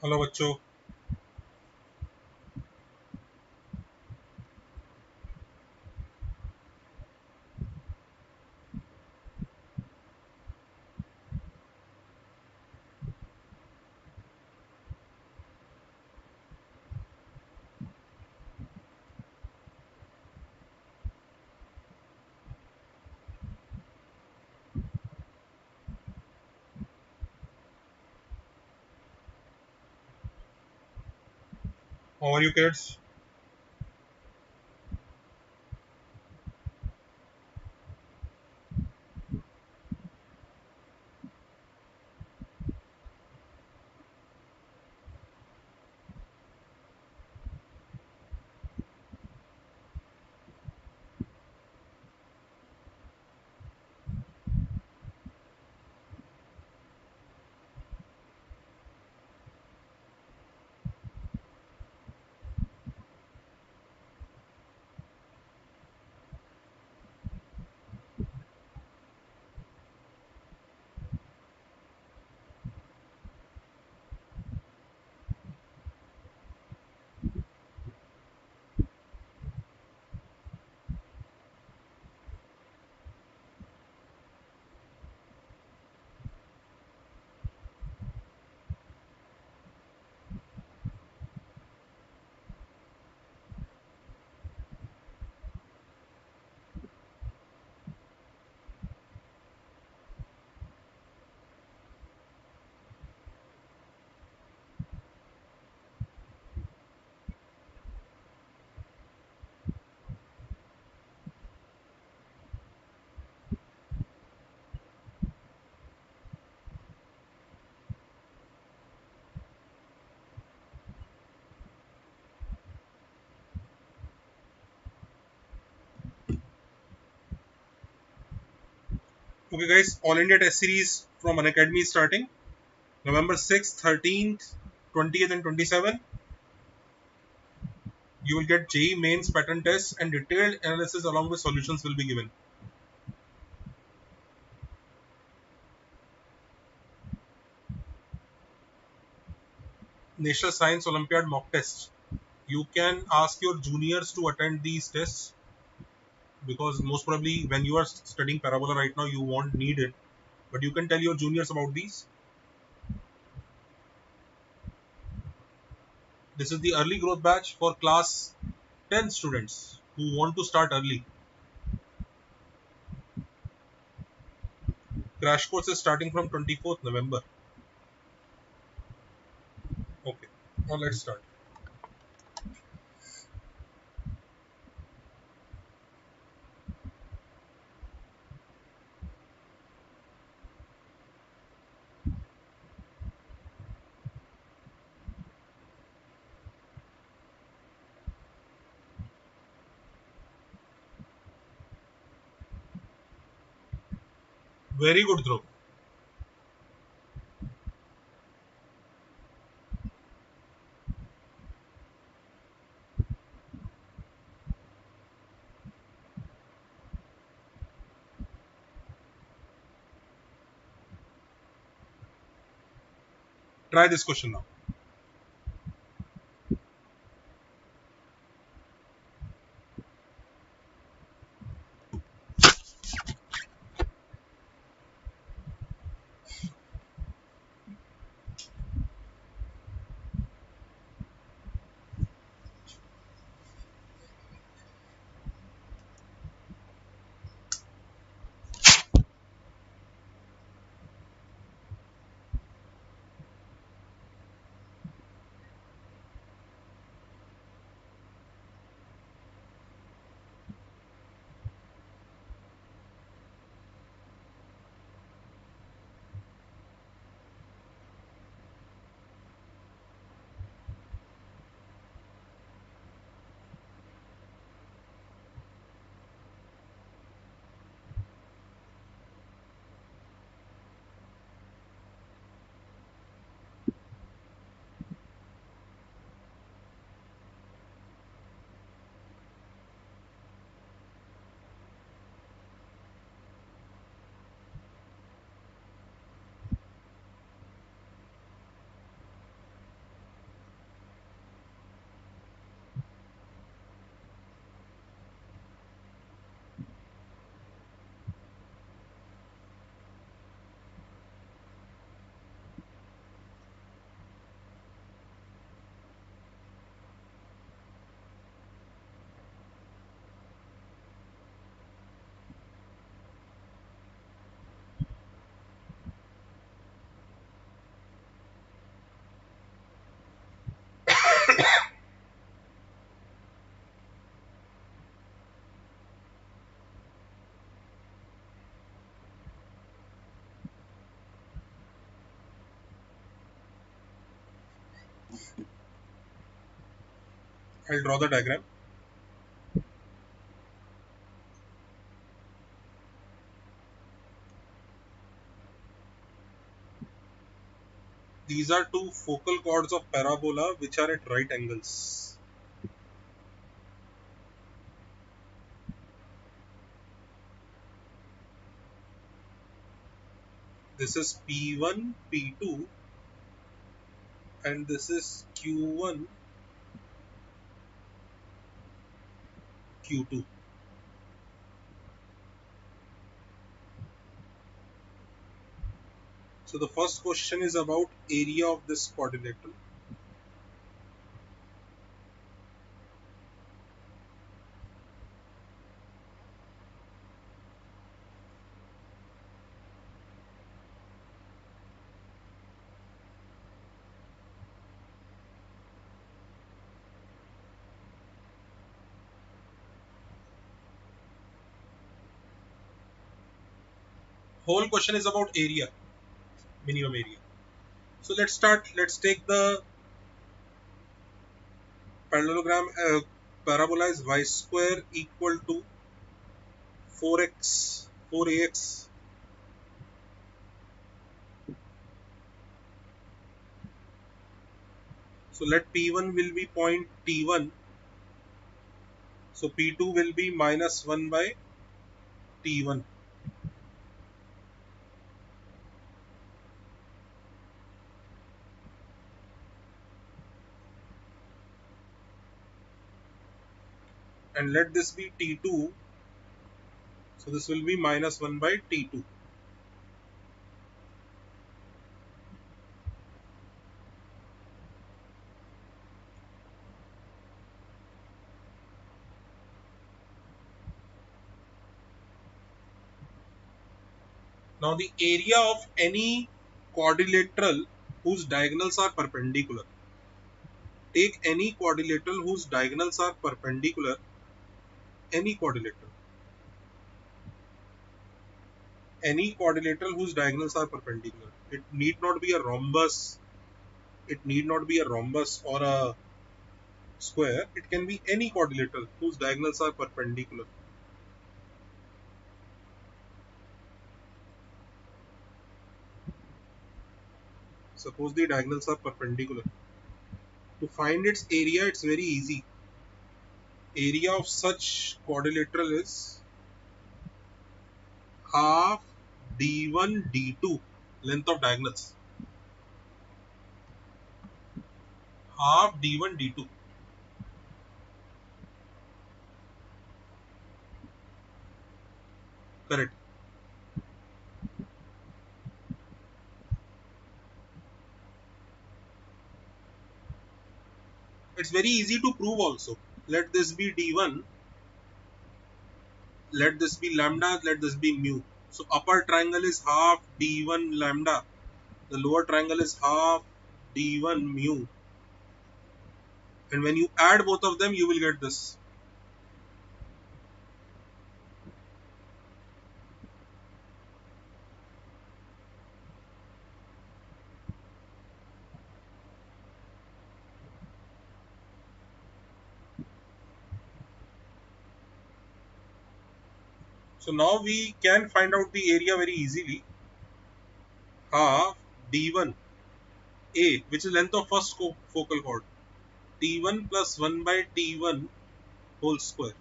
Hello बच्चों। How are you kids? Okay, guys. All India Test Series from Unacademy is starting November 6th, 13th, 20th, and 27th. You will get JEE mains pattern tests and detailed analysis along with solutions will be given. National Science Olympiad mock tests. You can ask your juniors to attend these tests because most probably when you are studying Parabola right now, you won't need it. But you can tell your juniors about these. This is the early growth batch for class 10 students who want to start early. Crash course is starting from 24th November. Okay, now let's start. Very good throw. Try this question now. I'll draw the diagram. These are two focal chords of parabola which are at right angles. This is P1, P2, and this is Q1, Q2. So the first question is about area of this quadrilateral. Whole question is about area, minimum area. So let's start. Let's take the parallelogram. Parabola is y square equal to 4ax. So let P1 will be point T1. So P2 will be minus 1 by T1. And let this be T2. So this will be minus 1 by T2. Now the area of any quadrilateral whose diagonals are perpendicular. Take any quadrilateral whose diagonals are perpendicular. Any quadrilateral. Any quadrilateral whose diagonals are perpendicular. It need not be a rhombus. It need not be a rhombus or a square. It can be any quadrilateral whose diagonals are perpendicular. Suppose the diagonals are perpendicular. To find its area, it's very easy. Area of such quadrilateral is half d1 d2, length of diagonals. Half d1 d2. Correct. It's very easy to prove also. Let this be d1. Let this be lambda. Let this be mu. So upper triangle is half d1 lambda. The lower triangle is half d1 mu. And when you add both of them, you will get this. So now we can find out the area very easily. Half d1 a, which is length of first focal chord, t1 plus 1 by t1 whole square,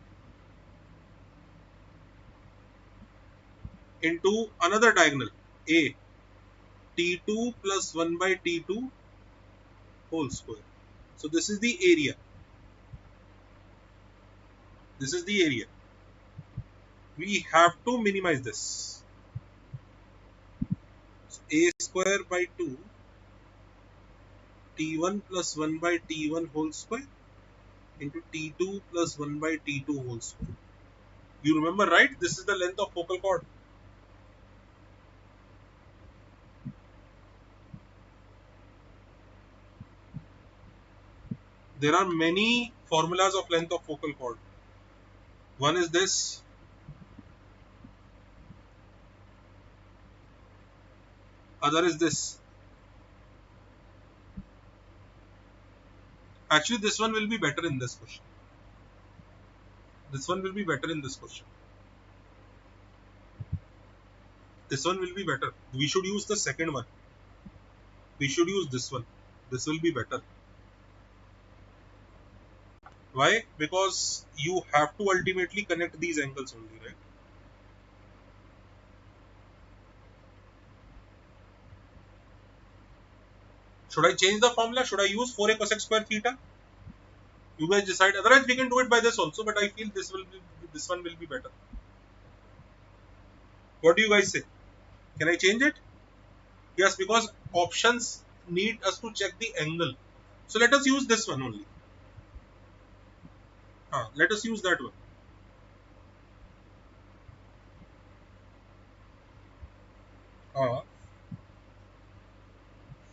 into another diagonal a, t2 plus 1 by t2 whole square. So this is the area. This is the area. We have to minimize this. So a square by 2 t1 plus 1 by t1 whole square into t2 plus 1 by t2 whole square. You remember, right? This is the length of focal chord. There are many formulas of length of focal chord. One is this. Other is this. Actually, this one will be better in this question. This one will be better in this question. This one will be better. We should use the second one. We should use this one. This will be better. Why? Because you have to ultimately connect these angles only, right? Should I change the formula? Should I use 4a cosec square theta? You guys decide. Otherwise, we can do it by this also. But I feel this one will be better. What do you guys say? Can I change it? Yes, because options need us to check the angle. So let us use this one only. Let us use that one.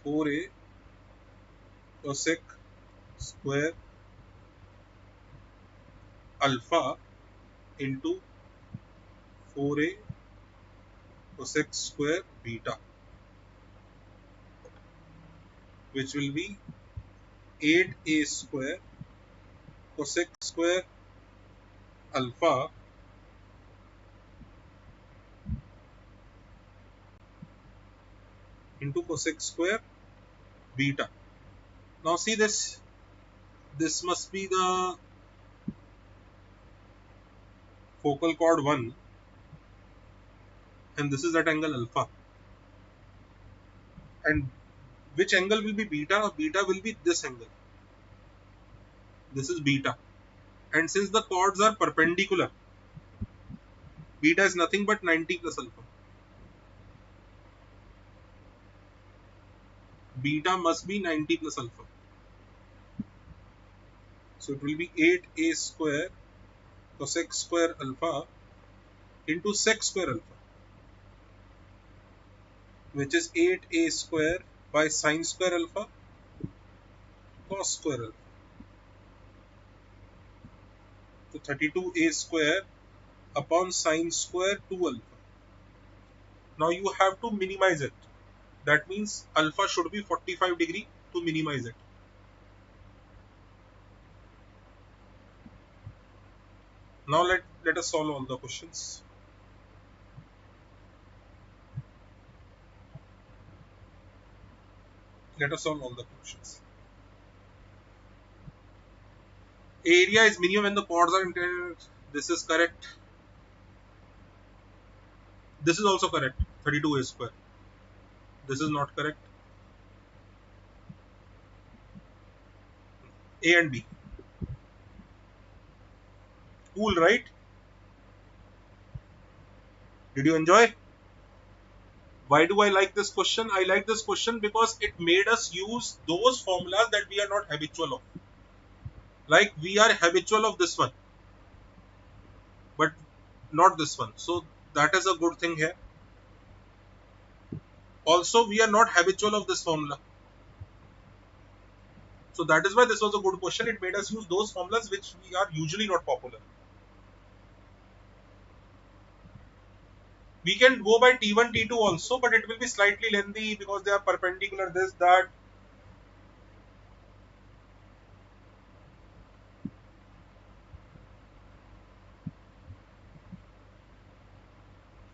4a cosec square alpha into 4a cosec square beta, which will be 8a square cosec square alpha into cosec square beta. Now see this. This must be the focal chord 1, and this is at angle alpha. And which angle will be beta? Beta will be this angle. This is beta. And since the chords are perpendicular, beta is nothing but 90 plus alpha. Beta must be 90 plus alpha. So it will be 8a square cosec square alpha into sec square alpha, which is 8a square by sine square alpha cos square alpha. So 32a square upon sine square 2 alpha. Now you have to minimize it. That means alpha should be 45 degree to minimize it. Now let us solve all the questions. Let us solve all the questions. Area is minimum when the chords are intended. This is correct. This is also correct. 32a square. This is not correct. A and B. Cool, right? Did you enjoy? Why do I like this question? I like this question because it made us use those formulas that we are not habitual of. Like we are habitual of this one, but not this one. So that is a good thing here. Also, we are not habitual of this formula. So that is why this was a good question. It made us use those formulas which we are usually not popular. We can go by T1, T2 also, but it will be slightly lengthy because they are perpendicular, this, that.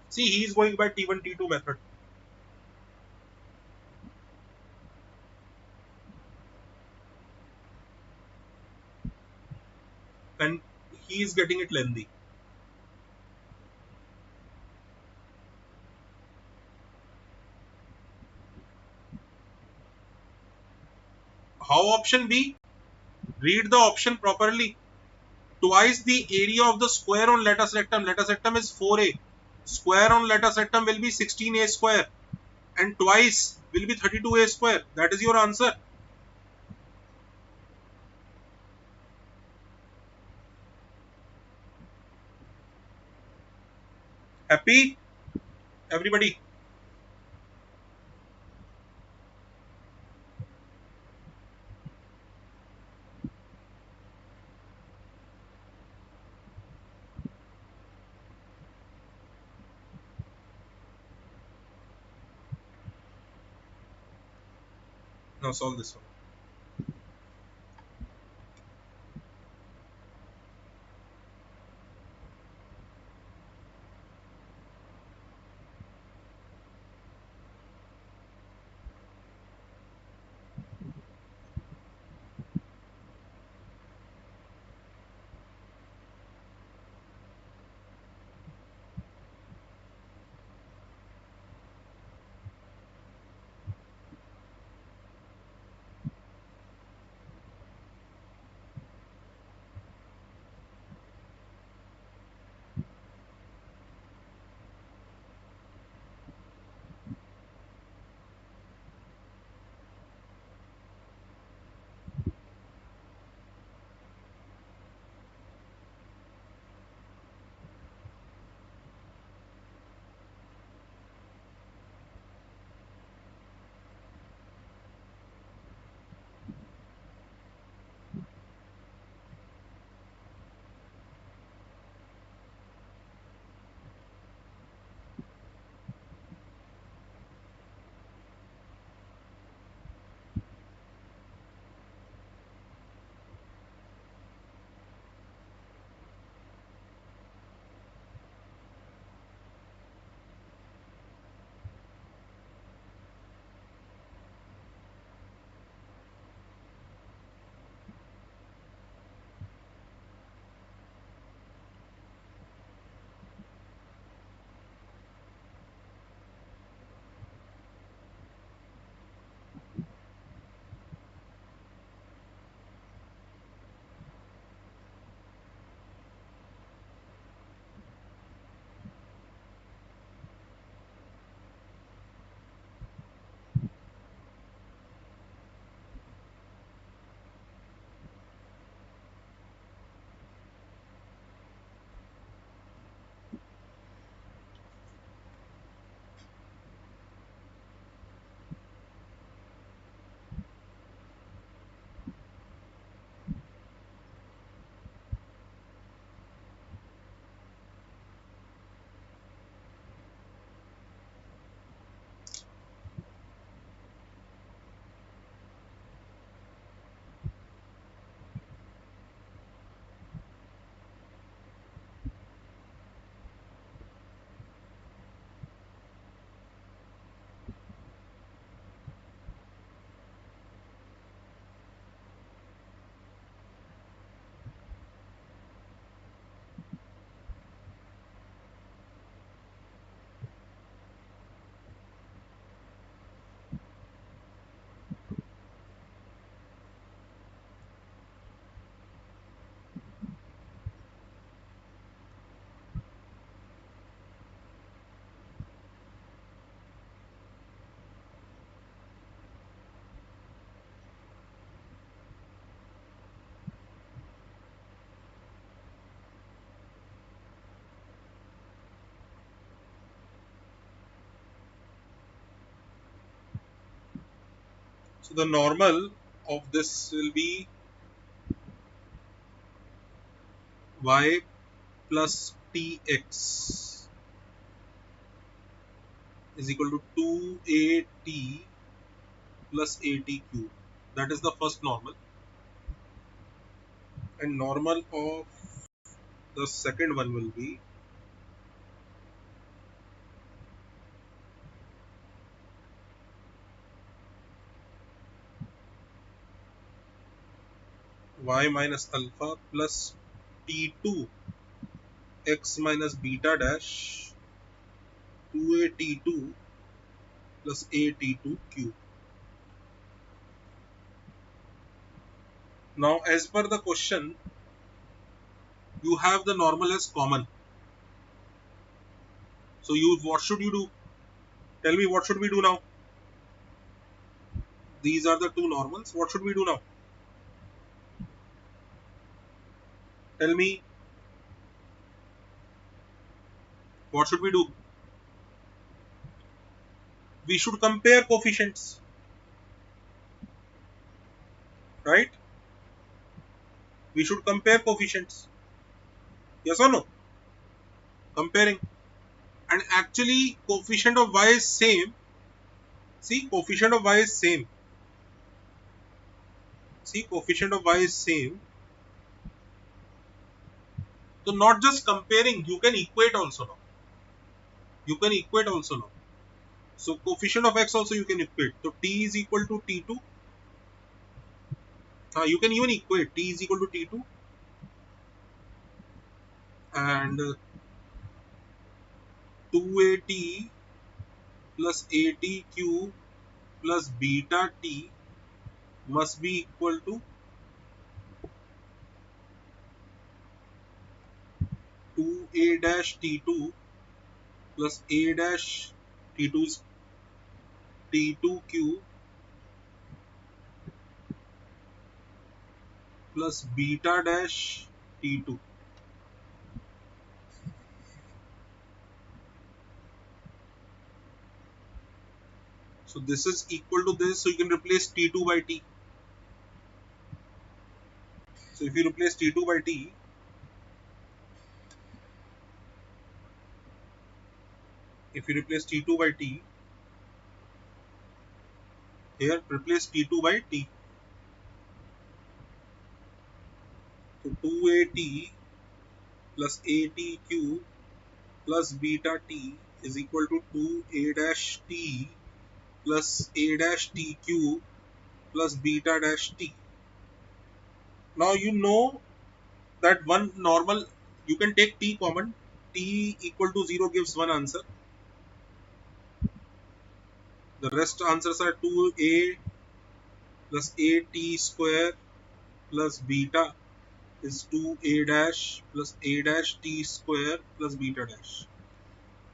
See, he is going by T1, T2 method. And he is getting it lengthy. How option B? Read the option properly. Twice the area of the square on latus rectum. Latus rectum is 4a. Square on latus rectum will be 16a square. And twice will be 32a square. That is your answer. Happy? Everybody? Now solve this one. So the normal of this will be y plus tx is equal to 2at plus atq. That is the first normal. And normal of the second one will be y minus alpha plus t2 x minus beta dash 2at2 plus at2q. Now as per the question, you have the normal as common. So what should you do? Tell me, what should we do now? These are the two normals. What should we do now? Tell me, what should we do? We should compare coefficients, right? We should compare coefficients. Yes or no? Comparing. And actually coefficient of y is same. See, coefficient of y is same. See, coefficient of y is same. So not just comparing, you can equate also now. You can equate also now. So coefficient of x also you can equate. So t is equal to t2. You can even equate t is equal to t2 and 2at plus atq plus beta t must be equal to 2a dash t2 plus a dash t2's t2q plus beta dash t2. So this is equal to this, so you can replace t2 by t. So if you replace t2 by t, here replace t2 by t. So 2at plus atq plus beta t is equal to 2a dash t plus a dash tq plus beta dash t. Now you know that one normal, you can take t common. T equal to 0 gives one answer. The rest answers are 2a plus at square plus beta is 2a dash plus a dash t square plus beta dash.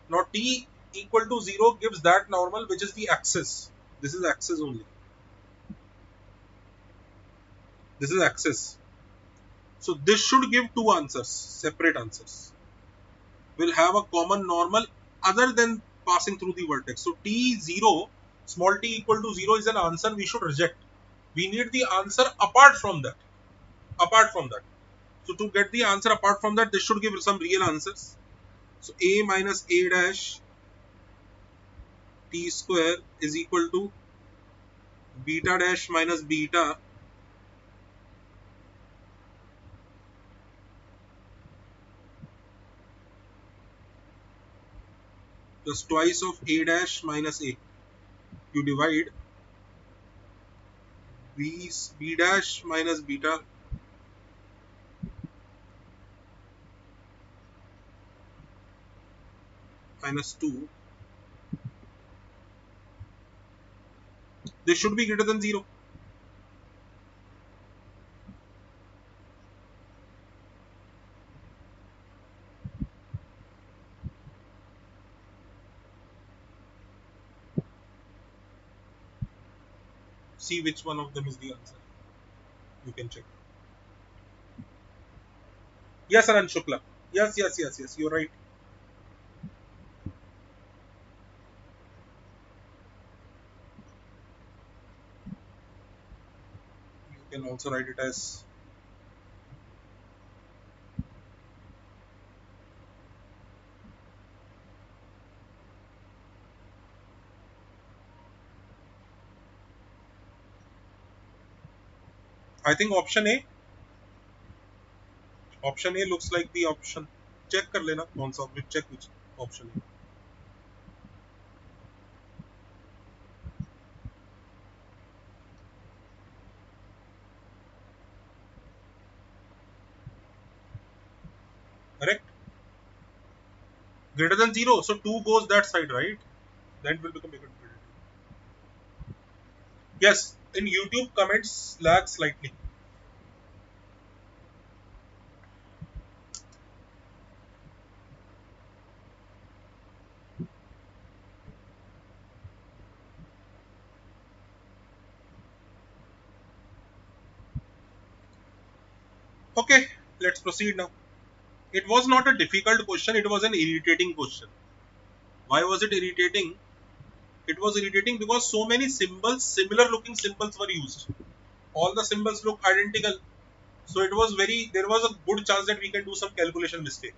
Now t equal to 0 gives that normal which is the axis. This is axis only. This is axis. So this should give two answers, separate answers. We'll have a common normal other than passing through the vertex. So t0, small t equal to 0 is an answer we should reject. We need the answer apart from that. Apart from that. So to get the answer apart from that, this should give some real answers. So a minus a dash t square is equal to beta dash minus beta plus twice of a dash minus a. You divide b dash minus beta minus 2. This should be greater than 0. See which one of them is the answer. You can check. Yes, Anand Shukla. Yes. You're right. can also write it as I think option A. Option A looks like the option. Check कर लेना कौन सा check which option है. Correct? Greater than 0. So 2 goes that side, right? Then it will become bigger. Yes, in YouTube comments lag slightly. Okay, let's proceed now. It was not a difficult question, it was an irritating question. Why was it irritating? It was irritating because so many symbols, similar looking symbols were used. All the symbols look identical. So it was there was a good chance that we can do some calculation mistake.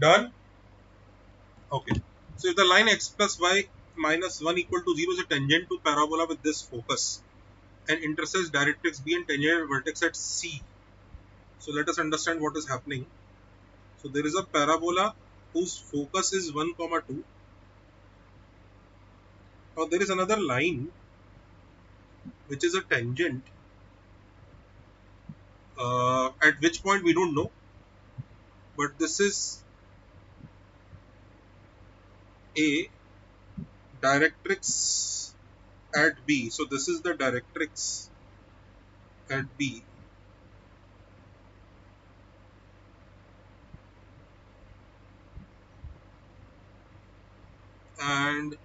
Done. Okay. So if the line x plus y minus 1 equal to 0 is a tangent to parabola with this focus and intersects directrix B and tangent vertex at C. So let us understand what is happening. So there is a parabola whose focus is 1 comma 2. Now there is another line which is a tangent at which point we don't know, but this is a directrix at B. So this is the directrix at B, and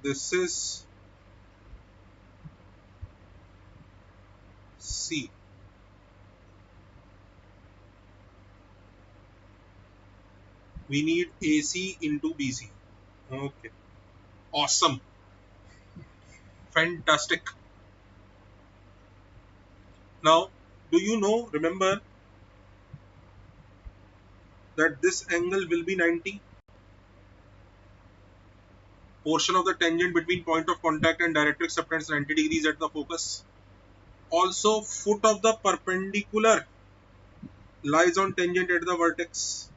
this is C. We need AC into BC. Okay. Awesome. Fantastic. Now, do you know, remember that this angle will be 90? Portion of the tangent between point of contact and directrix subtends 90 degrees at the focus. Also, foot of the perpendicular lies on tangent at the vertex.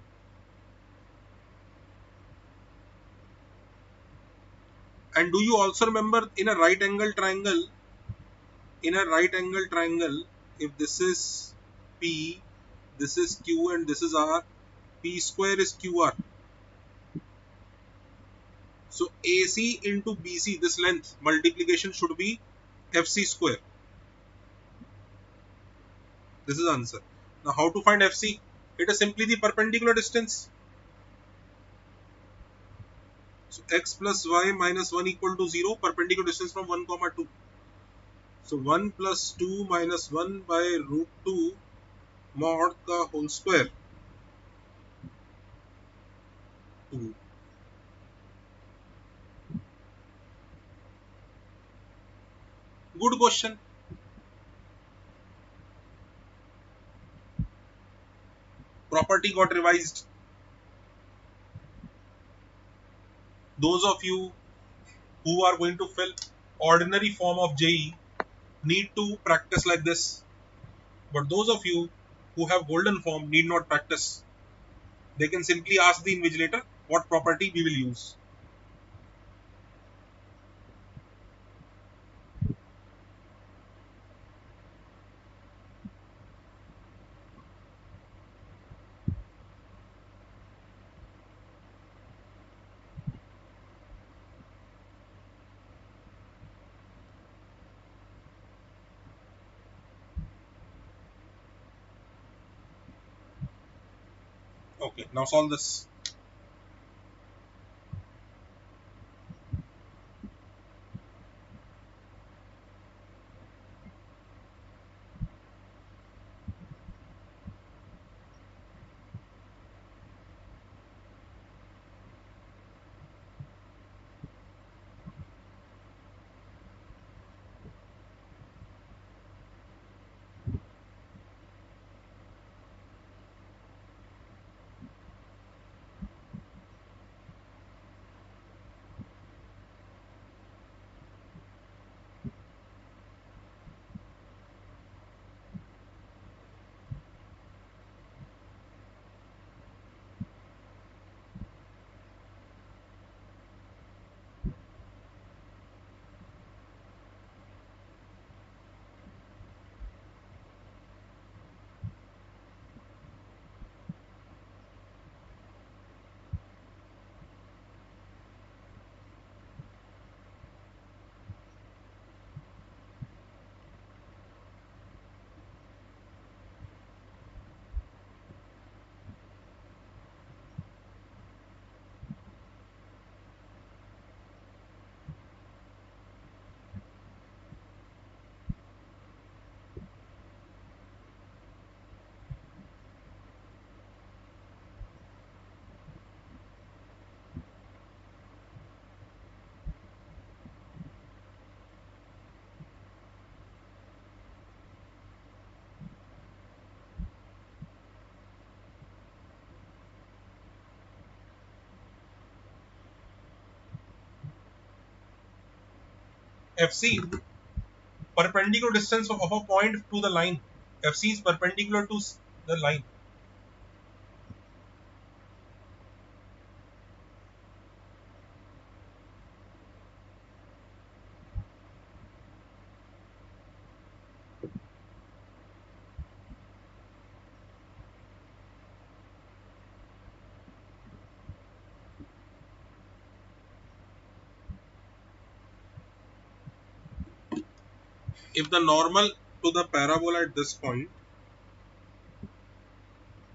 And do you also remember in a right angle triangle, if this is P, this is Q and this is R, P square is QR. So AC into BC, this length multiplication should be FC square. This is the answer. Now how to find FC? It is simply the perpendicular distance. So x plus y minus 1 equal to 0, perpendicular distance from 1 comma 2. So 1 plus 2 minus 1 by root 2 mod का whole square 2. Good question. Property got revised. Those of you who are going to fill ordinary form of JEE need to practice like this. But those of you who have golden form need not practice. They can simply ask the invigilator what property we will use. Okay, now solve this. FC, perpendicular distance of a point to the line. FC is perpendicular to the line. If the normal to the parabola at this point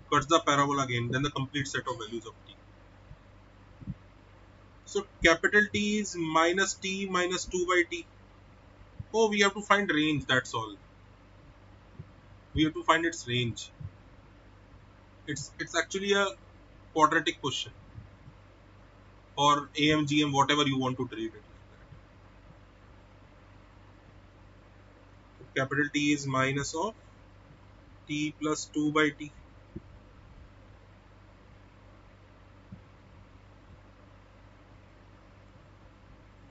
cuts the parabola again, then the complete set of values of t. So capital T is minus t minus 2 by t. Oh, we have to find range, that's all. We have to find its range. It's actually a quadratic question, or AMGM, whatever you want to treat it. So capital T is minus of t plus 2 by t.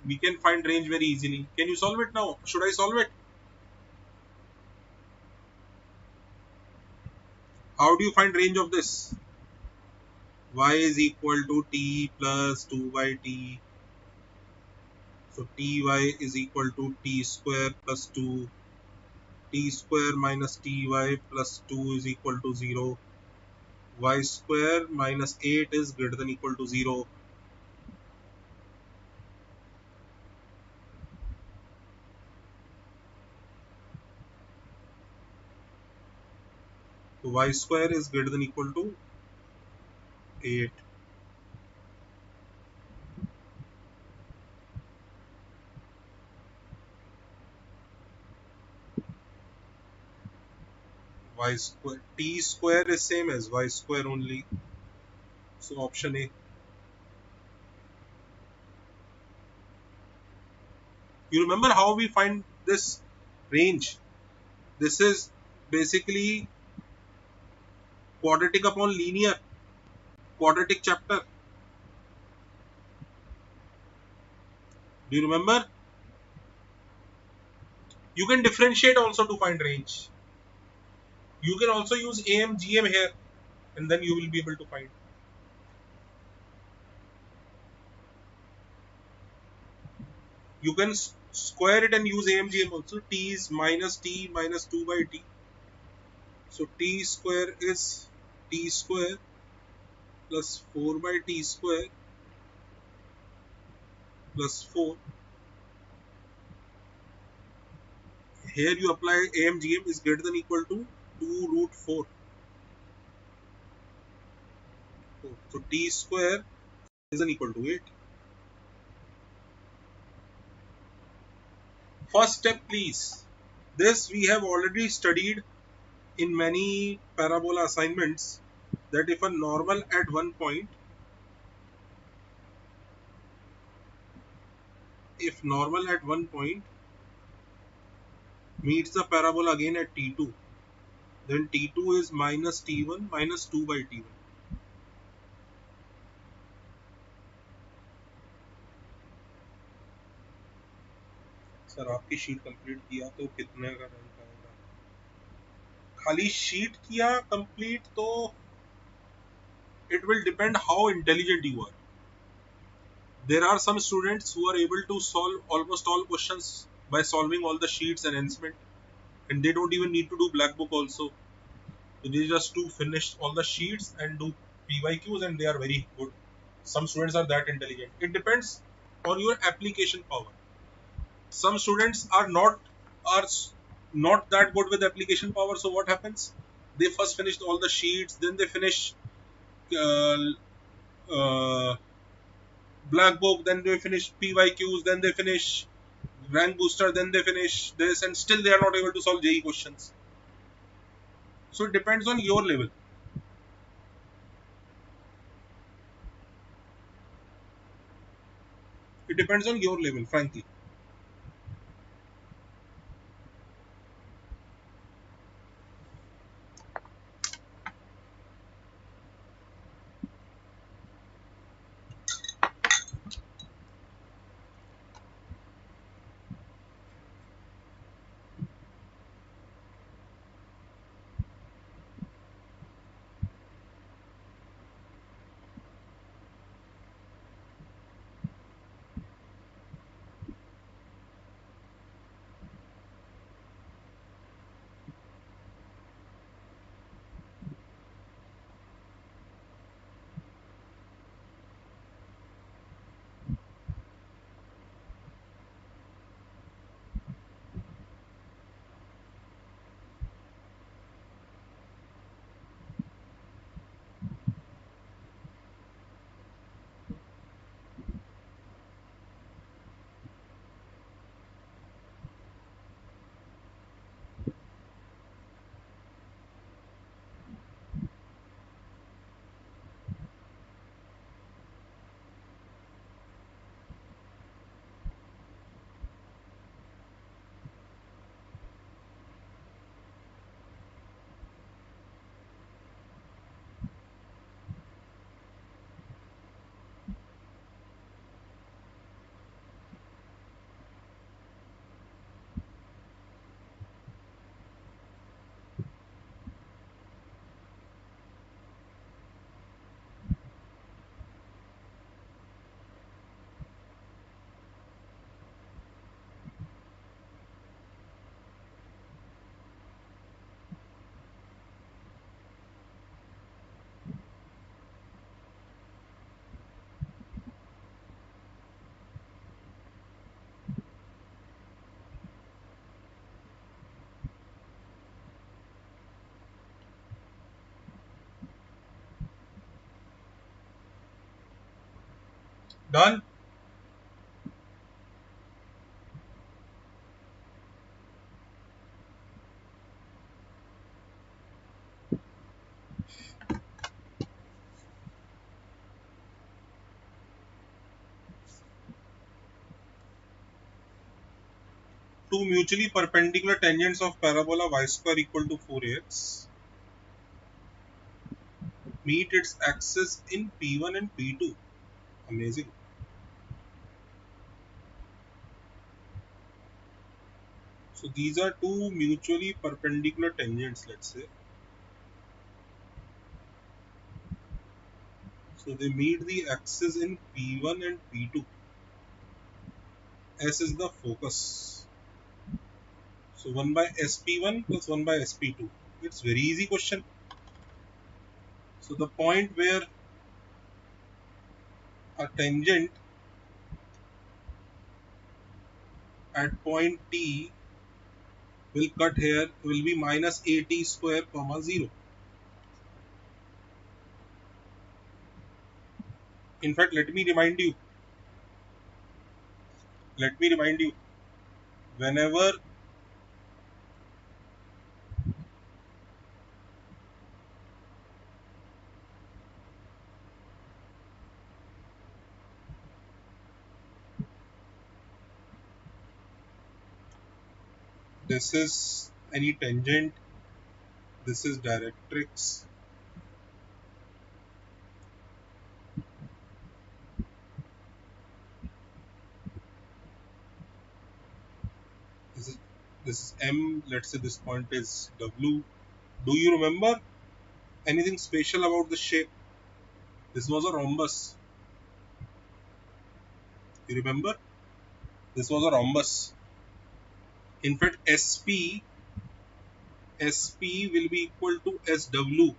We can find range very easily. Can you solve it now? Should I solve it? How do you find range of this? Y is equal to t plus 2 by t. So ty is equal to t square plus 2. T square minus ty plus 2 is equal to 0. Y square minus 8 is greater than equal to 0. So y square is greater than equal to 8. Y square, t square is same as y square only. So option A. You remember how we find this range? This is basically quadratic upon linear, quadratic chapter. Do you remember? You can differentiate also to find range. You can also use AMGM here, and then you will be able to find. You can square it and use AMGM also. T is minus t minus 2 by t. So t square is t square plus 4 by t square plus 4. Here you apply AMGM is greater than equal to 2 root 4. So t square is equal to 8. First step, please. This we have already studied in many parabola assignments, that if a normal at one point, if normal at one point meets the parabola again at t2, then t2 is minus t1 minus 2 by t1. Sir आपकी sheet complete किया तो कितने का rank आएगा? खाली sheet किया complete तो it will depend how intelligent you are. There are some students who are able to solve almost all questions by solving all the sheets and enhancement, and they don't even need to do black book also. So they just to finish all the sheets and do PYQs, and they are very good. Some students are that intelligent. It depends on your application power. Some students are not that good with application power. So what happens? They first finish all the sheets, then they finish uh, uh, black book, then they finish PYQs, then they finish rank booster, then they finish this, and still they are not able to solve JEE questions. So it depends on your level. It depends on your level, frankly. Done. Two mutually perpendicular tangents of parabola y square equal to 4ax meet its axis in P1 and P2. Amazing. So these are two mutually perpendicular tangents, let's say. So they meet the axis in P1 and P2. S is the focus. So 1 by SP1 plus 1 by SP2. It's very easy question. So the point where a tangent at point T will cut here will be minus AT square comma 0. In fact, let me remind you, whenever this is any tangent, this is directrix, this is this is M, let's say this point is W. Do you remember anything special about the shape? This was a rhombus. You remember? This was a rhombus. In fact, SP will be equal to SW,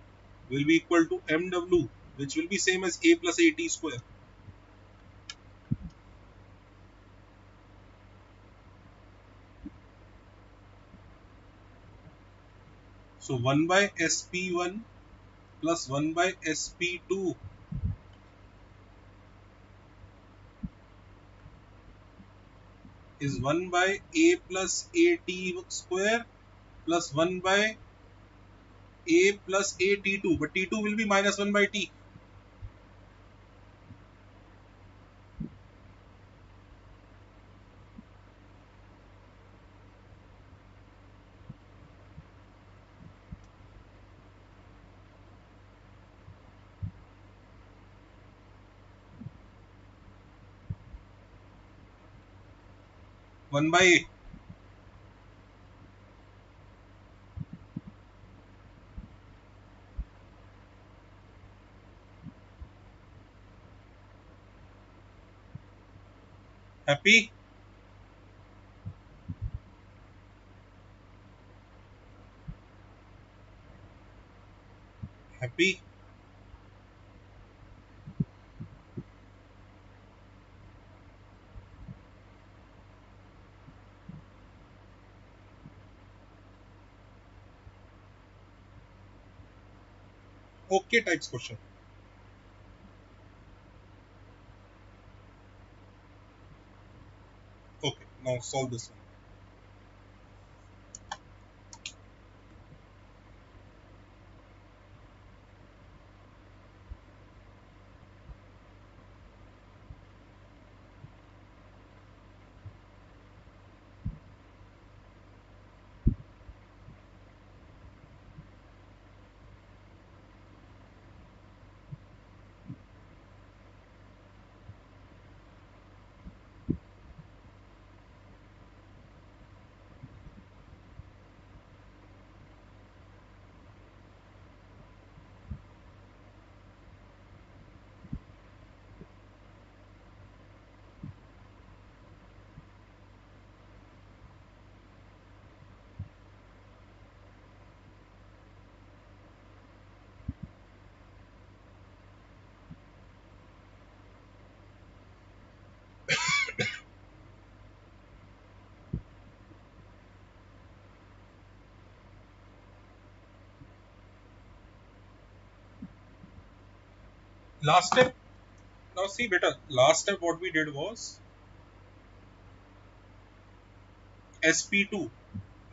will be equal to MW, which will be same as A plus AT square. So 1 by SP1 plus 1 by SP2 is 1 by A plus AT square plus 1 by A plus AT2, but T2 will be minus 1 by T. One by A. Happy? Happy? Okay types question. Okay, now solve this one. Last step, Now see better. Last step what we did was SP2.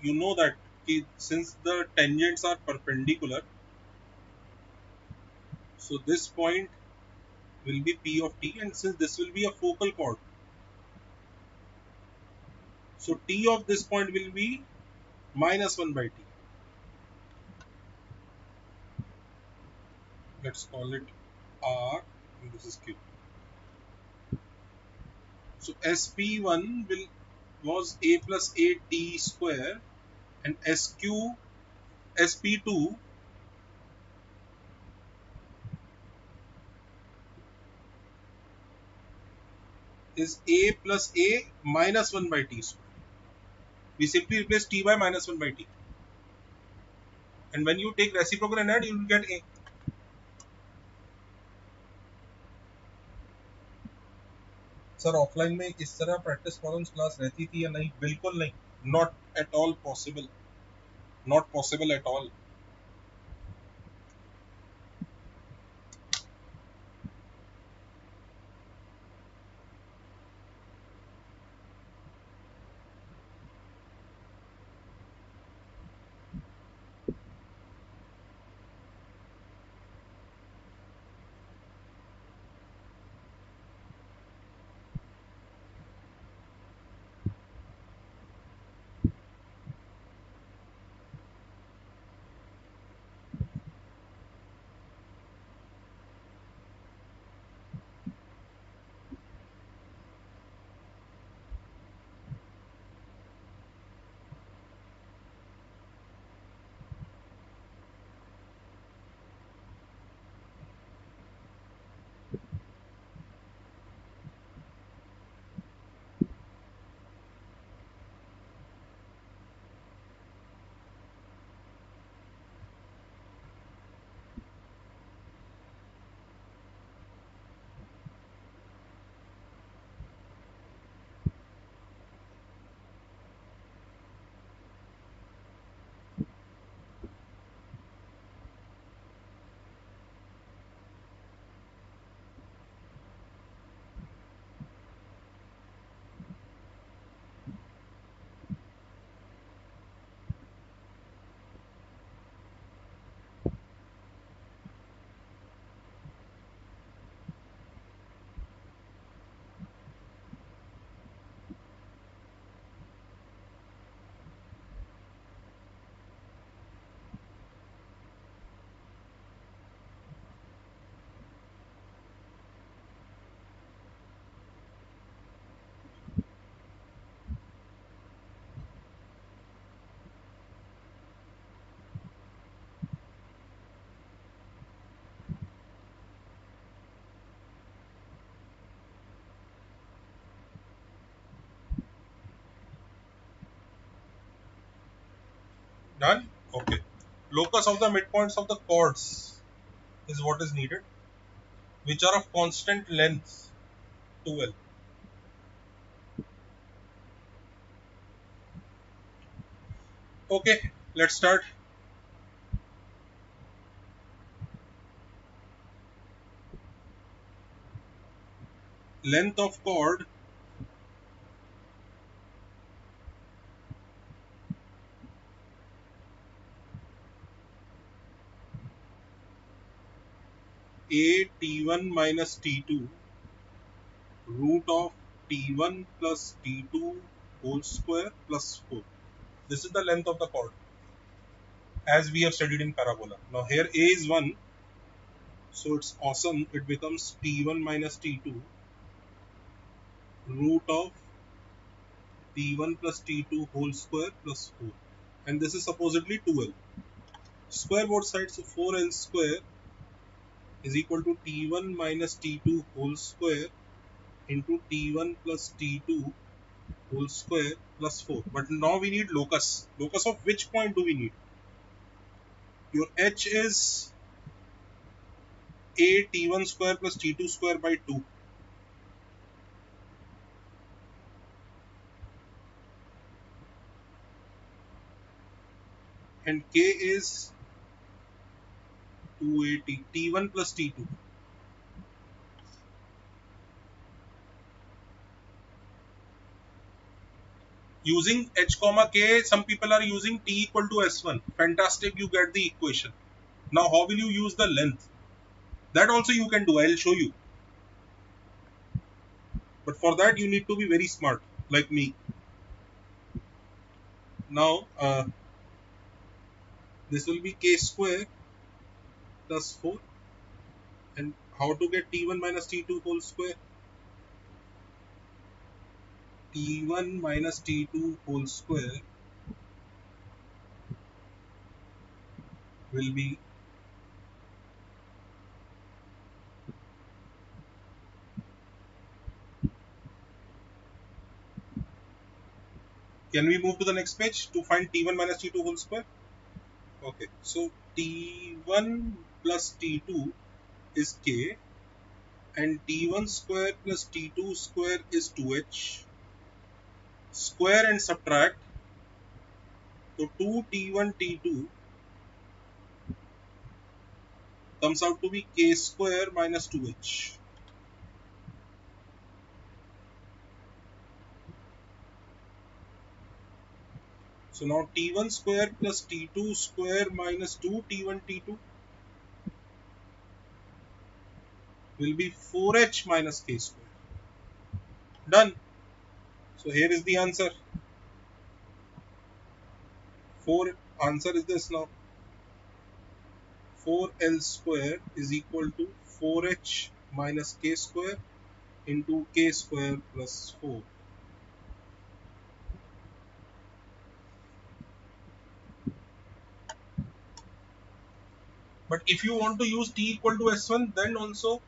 You know that since the tangents are perpendicular, so this point will be P of t, and since this will be a focal chord, so T of this point will be minus 1 by T. Let's call it R, and this is Q. So SP1 will was A plus A T square, and SP2 is A plus A minus 1 by T square. We simply replace T by minus 1 by T. And when you take reciprocal and add, you will get A. Sir offline में इस तरह practice problems class रहती थी या नहीं? बिल्कुल नहीं. Not at all possible. Not possible at all. Done? Okay. Locus of the midpoints of the chords is what is needed, which are of constant length 12. Okay, let's start. Length of chord A T1 minus T2 root of T1 plus T2 whole square plus 4. This is the length of the chord as we have studied in parabola. Now here A is 1, so it's awesome. It becomes T1 minus T2 root of T1 plus T2 whole square plus 4. And this is supposedly 2L. Square both sides, so 4L square is equal to T1 minus T2 whole square into T1 plus T2 whole square plus 4. But now we need locus. Locus of which point do we need? Your H is A T1 square plus T2 square by 2. And K is 2AT, T1 plus T2. Using h comma k, some people are using t equal to s1. Fantastic, you get the equation. Now how will you use the length? That also you can do. I'll show you. But for that you need to be very smart, like me. Now this will be k square plus 4. And how to get t1 minus t2 whole square? T1 minus T2 whole square will be, can we move to the next page to find T1 minus T2 whole square? Okay, so T1 plus T2 is K and T1 square plus T2 square is 2H. Square and subtract, so 2T1 T2 comes out to be K square minus 2H. So now T1 square plus T2 square minus 2 T1 T2 will be 4H minus K square. Done. So here is the answer. 4 answer is this now. 4L square is equal to 4H minus K square into K square plus 4. But if you want to use T equal to S1, then also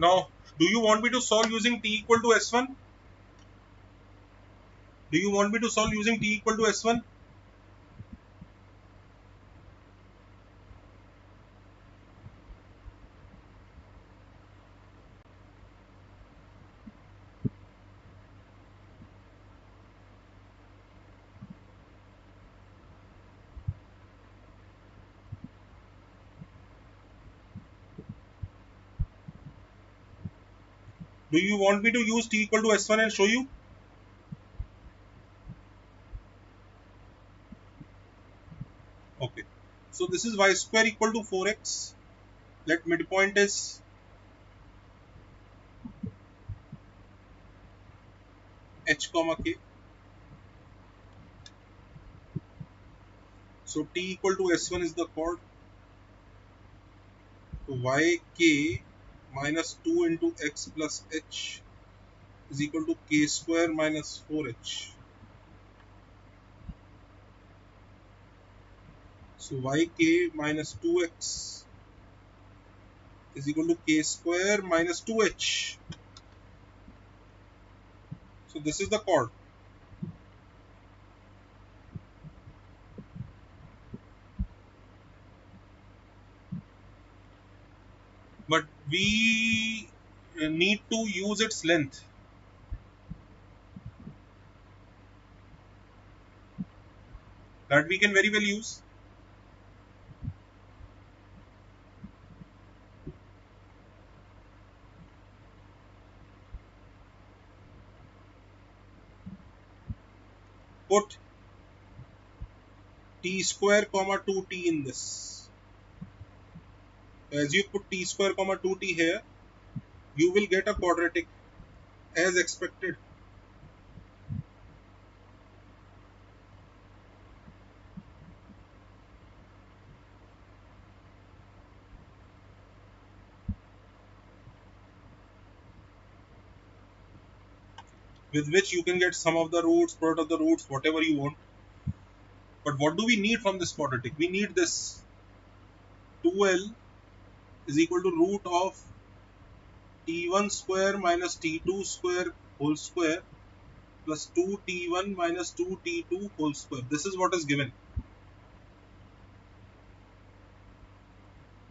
now do you want me to solve using T equal to S1? Do you want me to solve using T equal to S1? Do you want me to use T equal to S1 and show you? Okay. So this is y square equal to 4x. Let midpoint is h comma k. So T equal to S1 is the chord. So yk minus 2 into x plus h is equal to k square minus 4h. So yk minus 2x is equal to k square minus 2h. So this is the chord. But we need to use its length. That we can very well use. Put t square comma 2t in this. As you put t square comma 2t here, you will get a quadratic as expected. With which you can get sum of the roots, product of the roots, whatever you want. But what do we need from this quadratic? We need this 2l is equal to root of t1 square minus t2 square whole square plus 2t1 minus 2t2 whole square. This is what is given.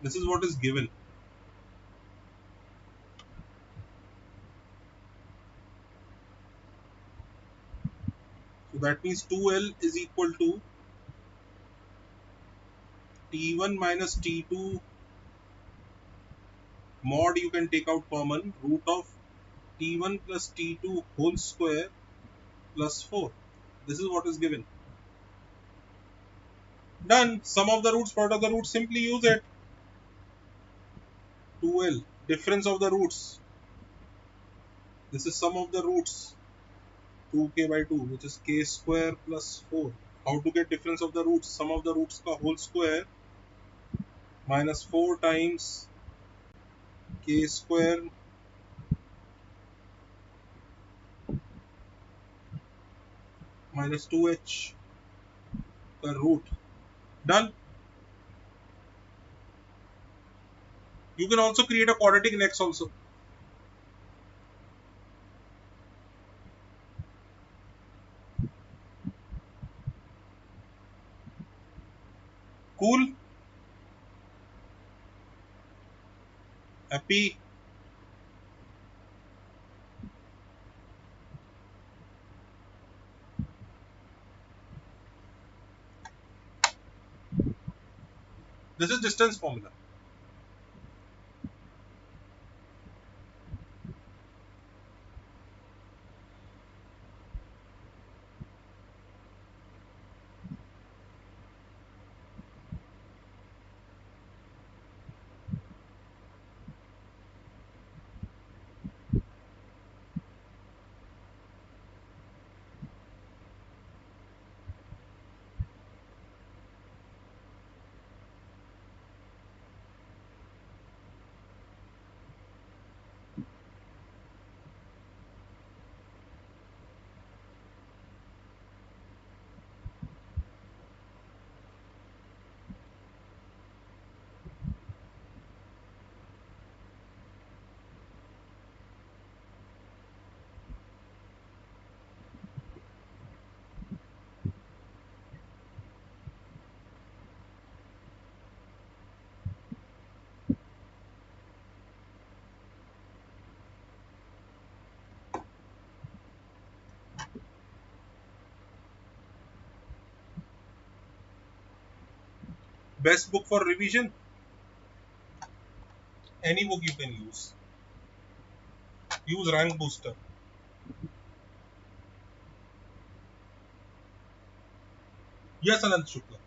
This is what is given. So that means 2l is equal to t1 minus t2 mod, you can take out common, root of t1 plus t2 whole square plus 4. This is what is given. Done. Sum of the roots, product of the roots, simply use it. 2l, difference of the roots. This is sum of the roots, 2k by 2, which is k square plus 4. How to get difference of the roots? Sum of the roots ka whole square minus 4 times k square minus 2h ka root. Done. You can also create a quadratic next also. Cool. Happy. This is distance formula. Best book for revision? Any book you can use. Use Rank Booster. Yes, Anant Shukla.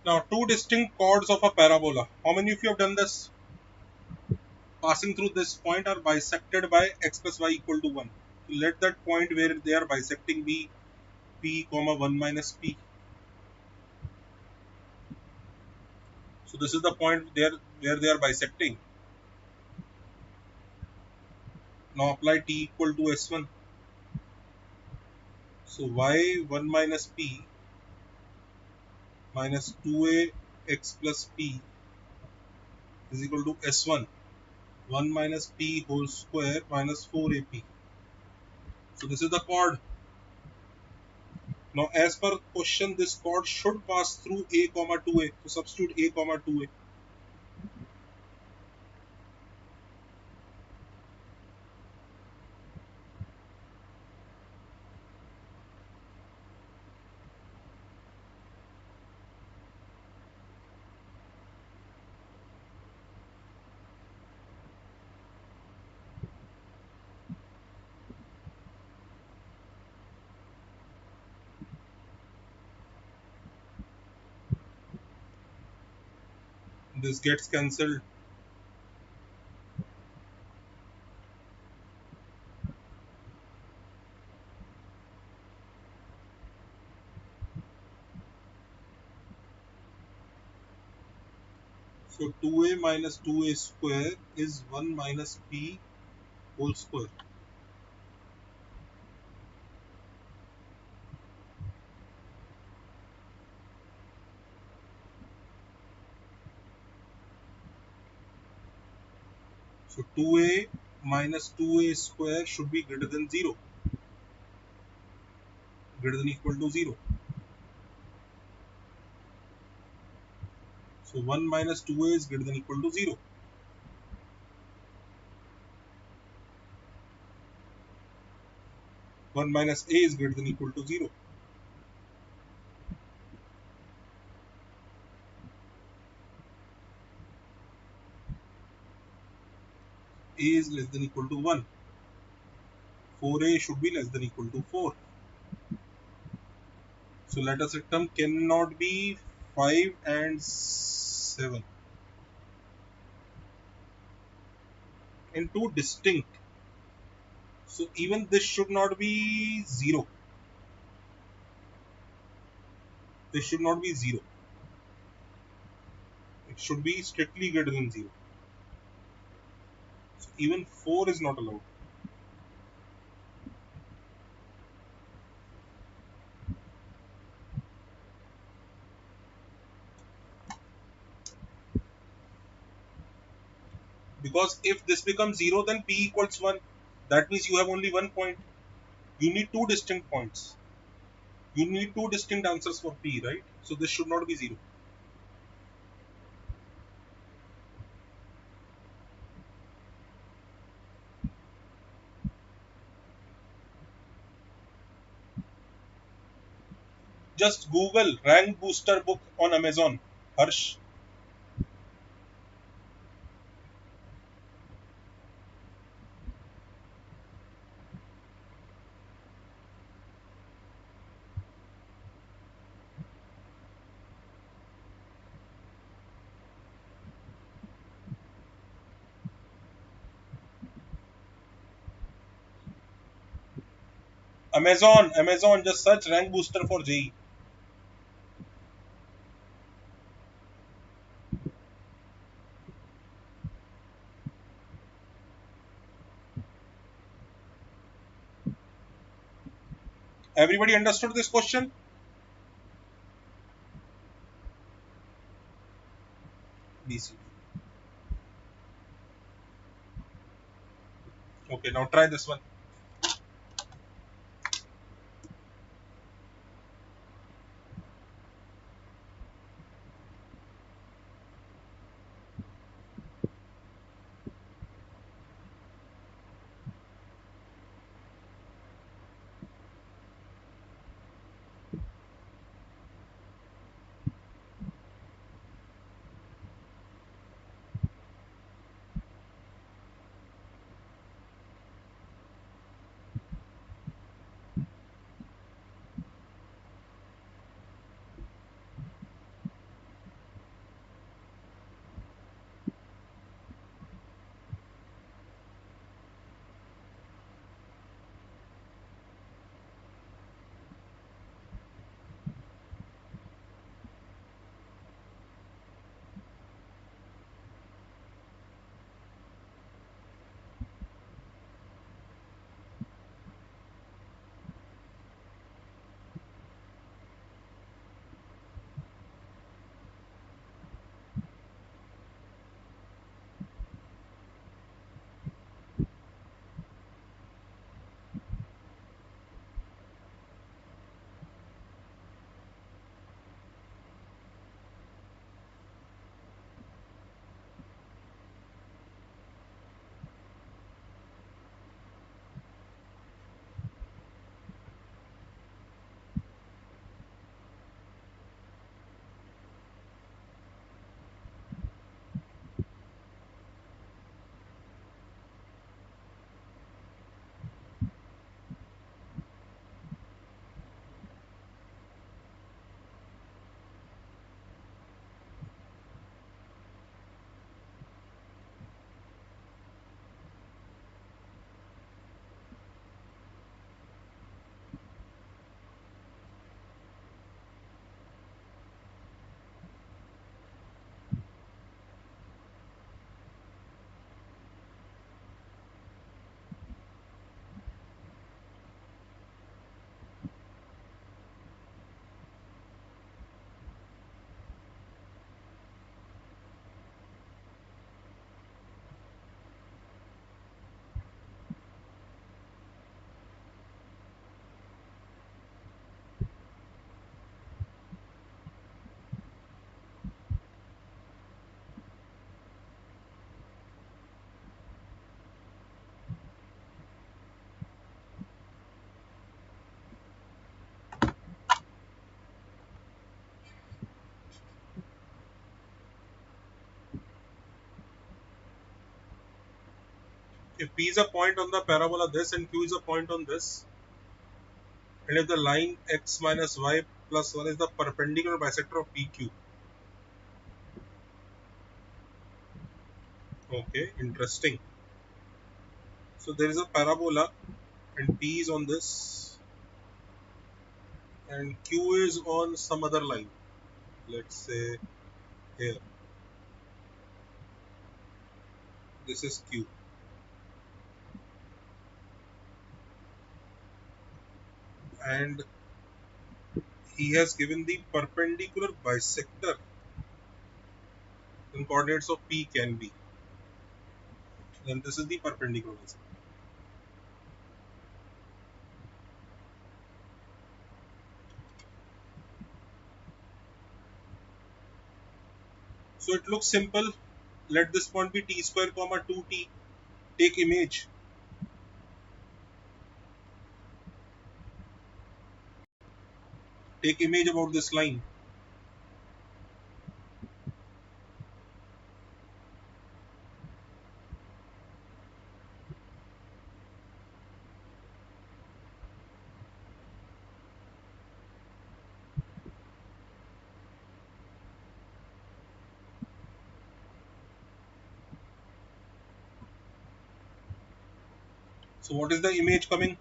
Now, two distinct chords of a parabola. How many of you have done this? Passing through this point are bisected by x plus y equal to 1. Let that point where they are bisecting be p comma 1 minus p. So this is the point there where they are bisecting. Now apply t equal to s1. So y 1 minus p minus 2a x plus p is equal to s1 1 minus p whole square minus 4ap. So this is the chord. Now as per question, this chord should pass through a comma 2a. So substitute a comma 2a. This gets cancelled. So 2a minus 2a square is 1 minus p whole square. So 2a minus 2a square should be greater than 0, greater than equal to 0. So 1 minus 2a is greater than equal to 0. 1 minus a is greater than equal to 0. A is less than equal to 1. 4a should be less than equal to 4. So let us say term cannot be 5 and 7. And two distinct. So even this should not be 0. This should not be 0. It should be strictly greater than 0. So even 4 is not allowed. Because if this becomes 0, then p equals 1. That means you have only one point. You need two distinct points. You need two distinct answers for p, right? So this should not be 0. Just Google rank booster book on Amazon. Harsh. Amazon, just search rank booster for JEE. Everybody understood this question? BC. Okay, now try this one. If P is a point on the parabola this and Q is a point on this, and if the line x minus y plus 1 is the perpendicular bisector of PQ. Okay, interesting. So there is a parabola and P is on this and Q is on some other line. Let's say here. This is Q. And he has given the perpendicular bisector. Then coordinates of P can be. Then this is the perpendicular bisector. So it looks simple. Let this point be t square comma 2t. Take image. Take image about this line. So what is the image coming?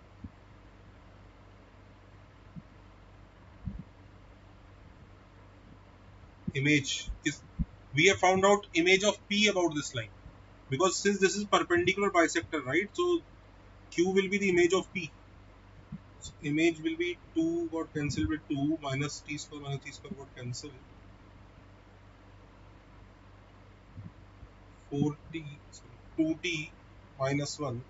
Image is, we have found out image of P about this line. Because since this is perpendicular bisector, right? So Q will be the image of P. So image will be 2 got cancelled with 2 minus t square got cancelled. 4t, sorry, 2t minus 1.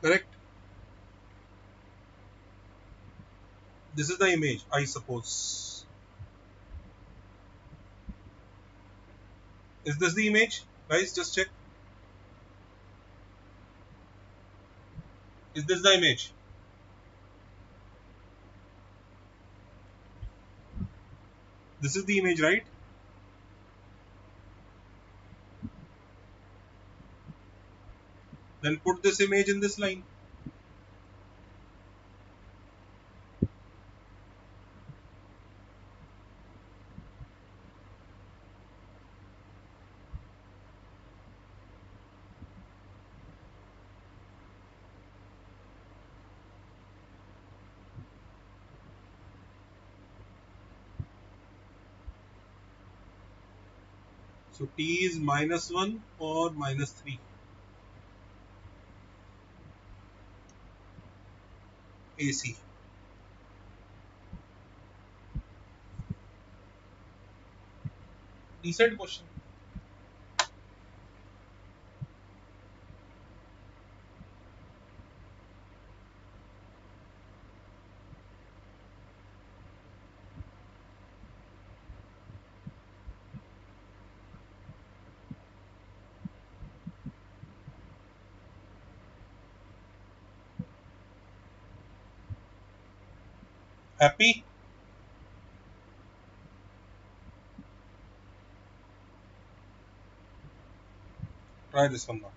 Correct? This is the image, I suppose. Is this the image? Guys, just check. Is this the image? This is the image, right? Then put this image in this line. So t is minus 1 or minus 3. AC. Decent question. Happy? Try this one now.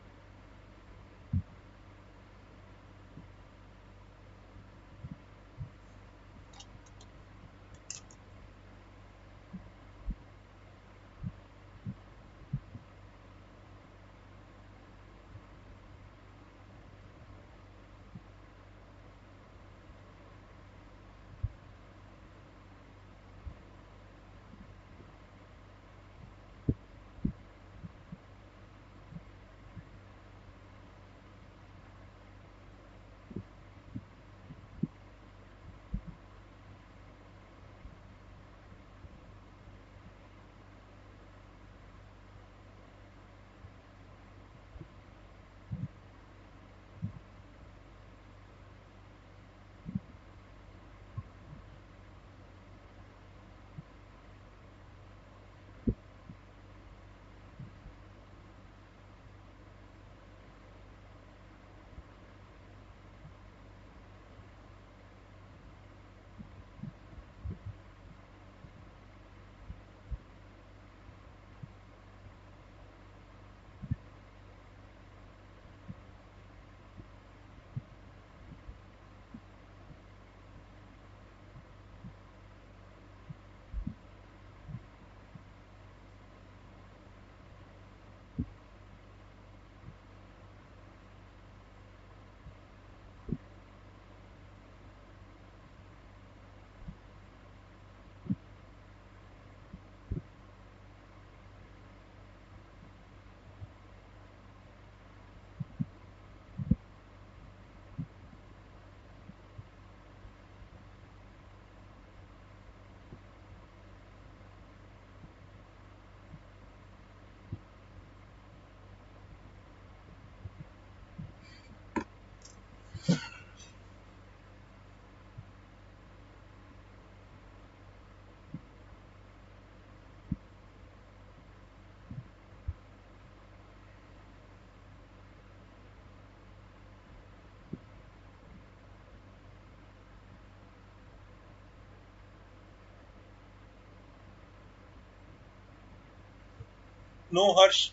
No, Harsh.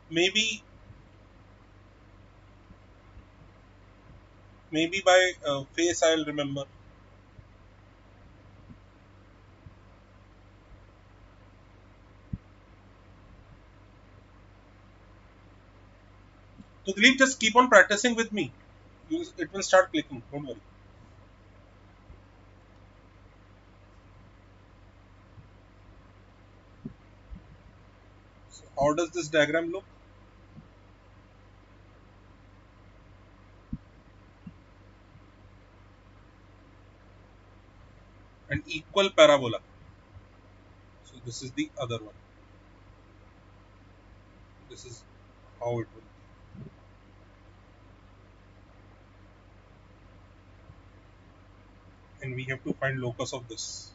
Maybe maybe by face I'll remember. So Dilip, just keep on practicing with me. It will start clicking. Don't worry. So how does this diagram look? An equal parabola. So this is the other one. This is how it will. And we have to find locus of this.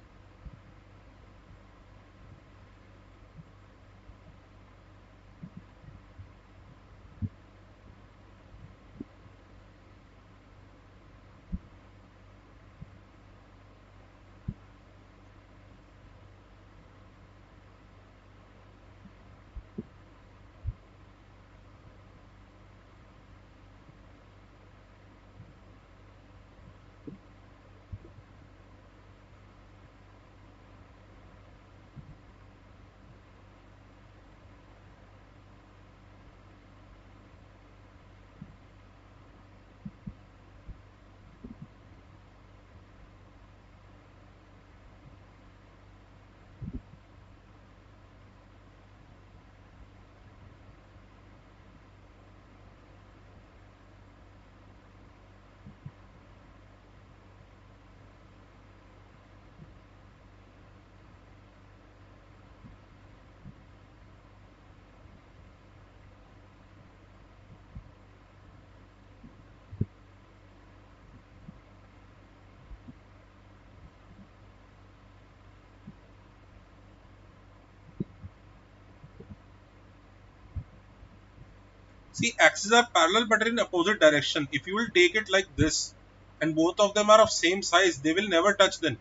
See, axes are parallel but in opposite direction. If you will take it like this, and both of them are of same size, they will never touch then.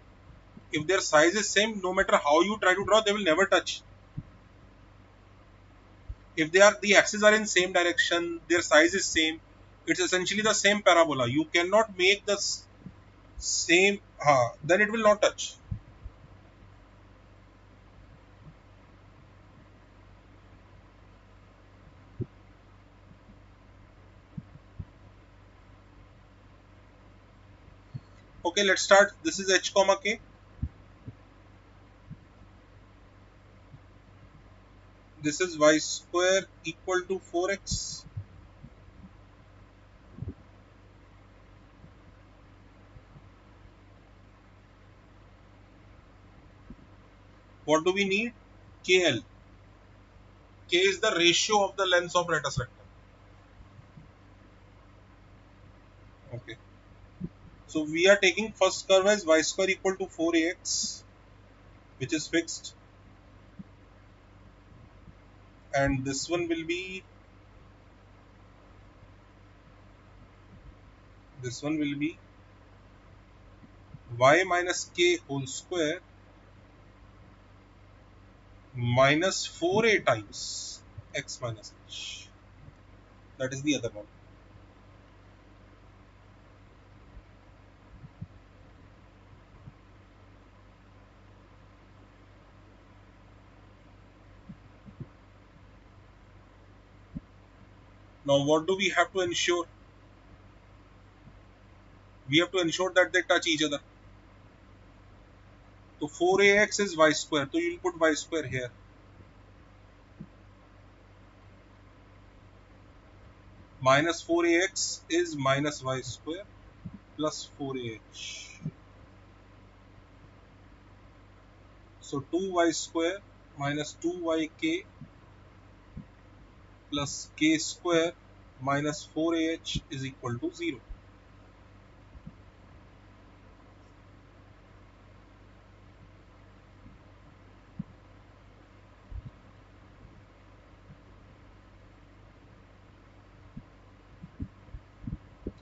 If their size is same, no matter how you try to draw, they will never touch. If they are the axes are in same direction, their size is same, it's essentially the same parabola. You cannot make the same, then it will not touch. Okay, let's start. This is h comma k. This is y square equal to 4x. What do we need? KL. K is the ratio of the lengths of latus rectum. Okay. So we are taking first curve as y square equal to 4ax, which is fixed, and this one will be y minus k whole square minus 4a times x minus h. That is the other one. Now what do we have to ensure? We have to ensure that they touch each other. So 4ax is y square, so you will put y square here. Minus 4ax is minus y square plus 4ah. So 2y square minus 2yk plus k square minus 4ah is equal to 0.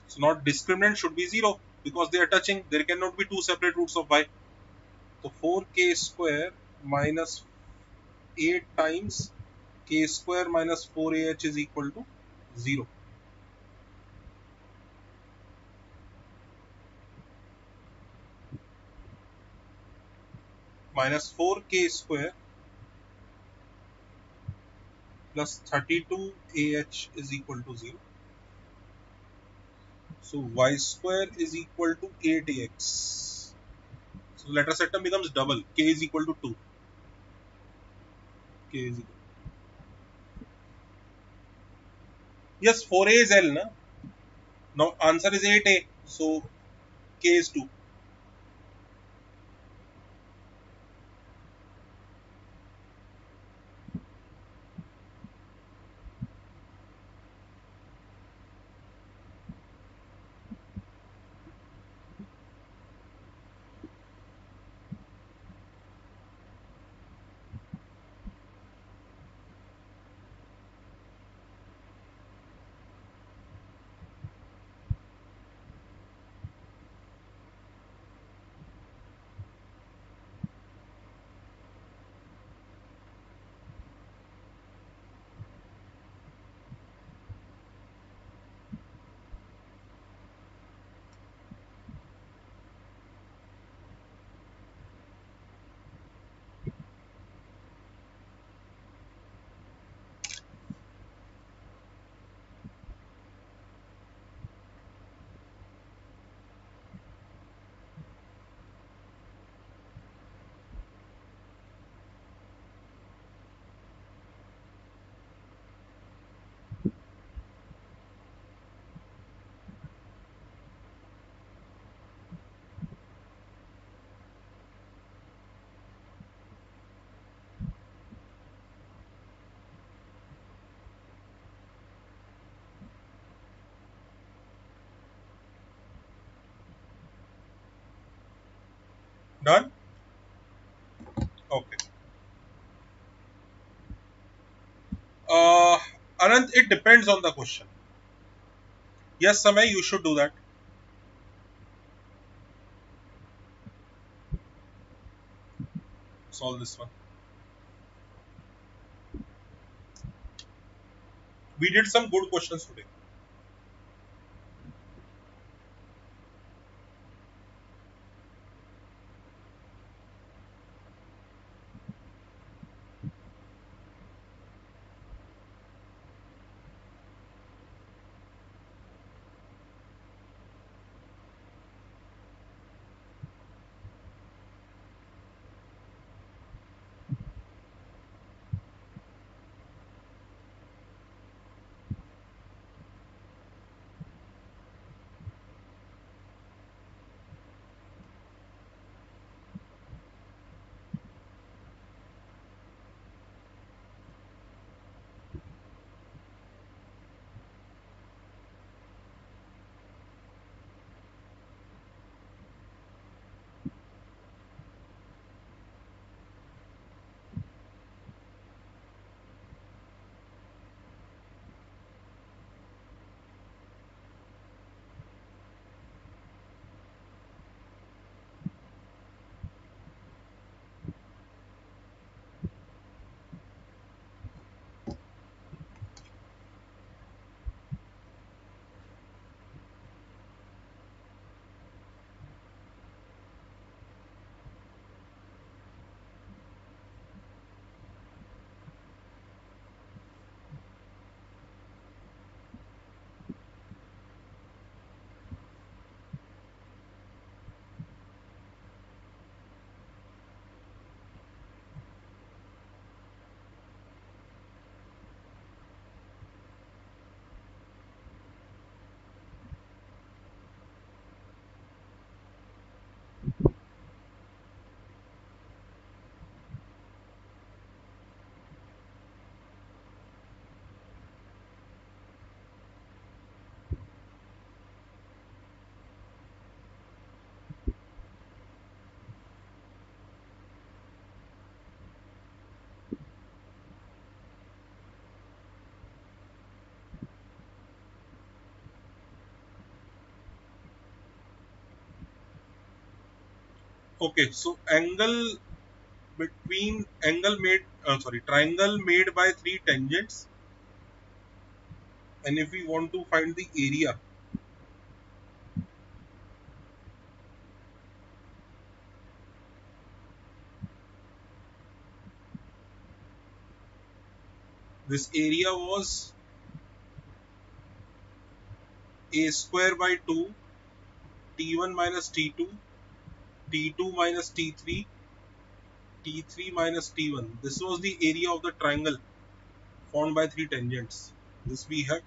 So not discriminant should be 0 because they are touching. There cannot be two separate roots of y. So 4k square minus 8 times k square minus 4ah is equal to 0. Minus 4k square plus 32ah is equal to 0. So y square is equal to 8ax. So the letter set term becomes double. K is equal to 2. K is equal. Yes, 4a is L, na? Now answer is 8a. So K is 2. Done? Okay. Uh, Anand, it depends on the question. Yes, Samay, you should do that. Solve this one. We did some good questions today. Okay, so angle between angle made triangle made by three tangents, and if we want to find the area, this area was a square by 2 t1 minus t2 t2 minus t3 t3 minus t1. This was the area of the triangle formed by three tangents. This we have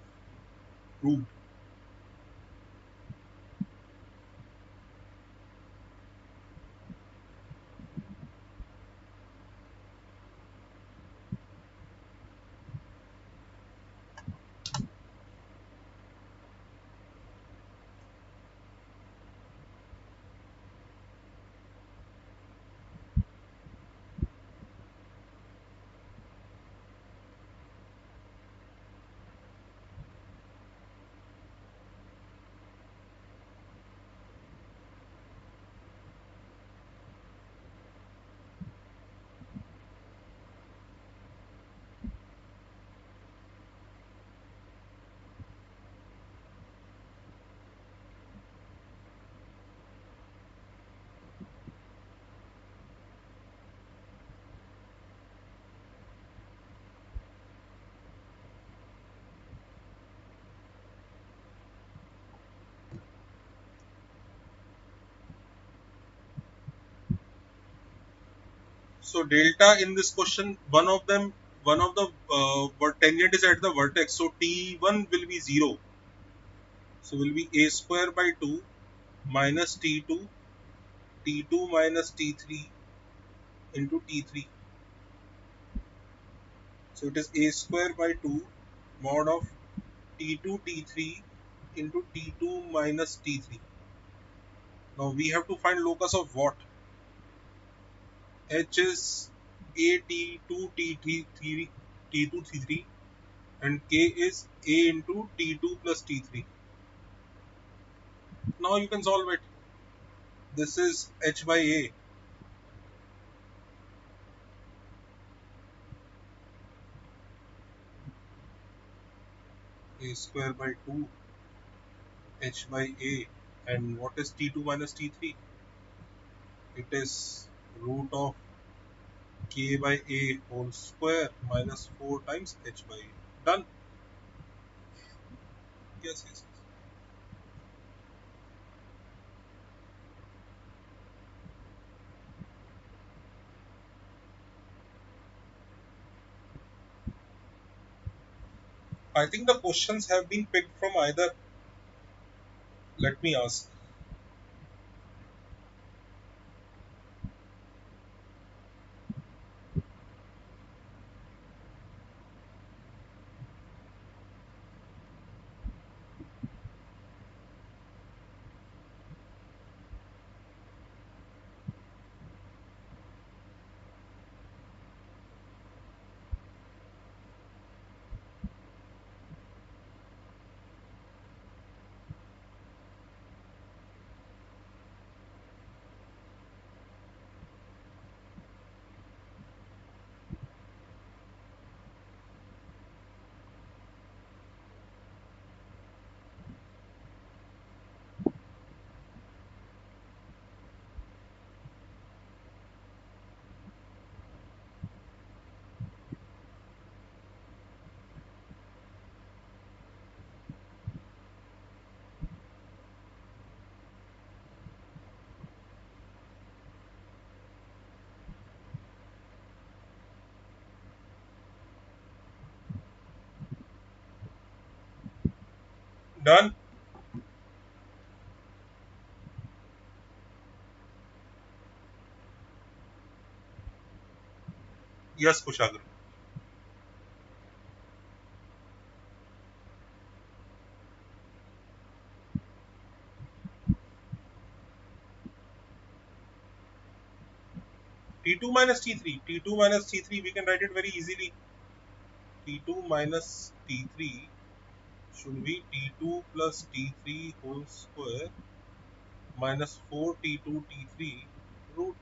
proved. So delta in this question, one of the tangent is at the vertex. So t1 will be 0. So will be a square by 2 minus t2, t2 minus t3 into t3. So it is a square by 2 mod of t2 t3 into t2 minus t3. Now we have to find locus of what? H is a t2 t3 t2 t3 and k is a into t2 plus t3. Now you can solve it. This is h by a square by 2 h by a, and what is t2 minus t3? It is root of k by a whole square minus 4 times h by a. Done. Yes, yes. I think the questions have been picked from either. Let me ask. Done? Yes, Kushagra. T2 minus T3. T2 minus T3, we can write it very easily. T2 minus T3 should be T2 plus T3 whole square minus 4 T2 T3 root.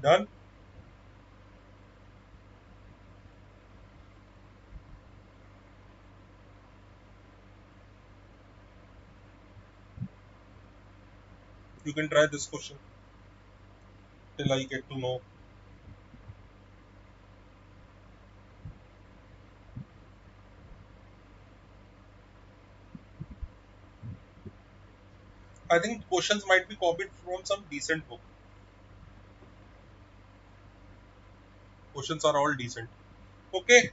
Done. You can try this question till I get to know. I think questions might be copied from some decent book. Questions are all decent. Okay,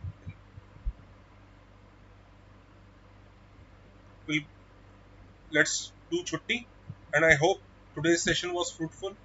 we'll let's do chutti. And I hope today's session was fruitful.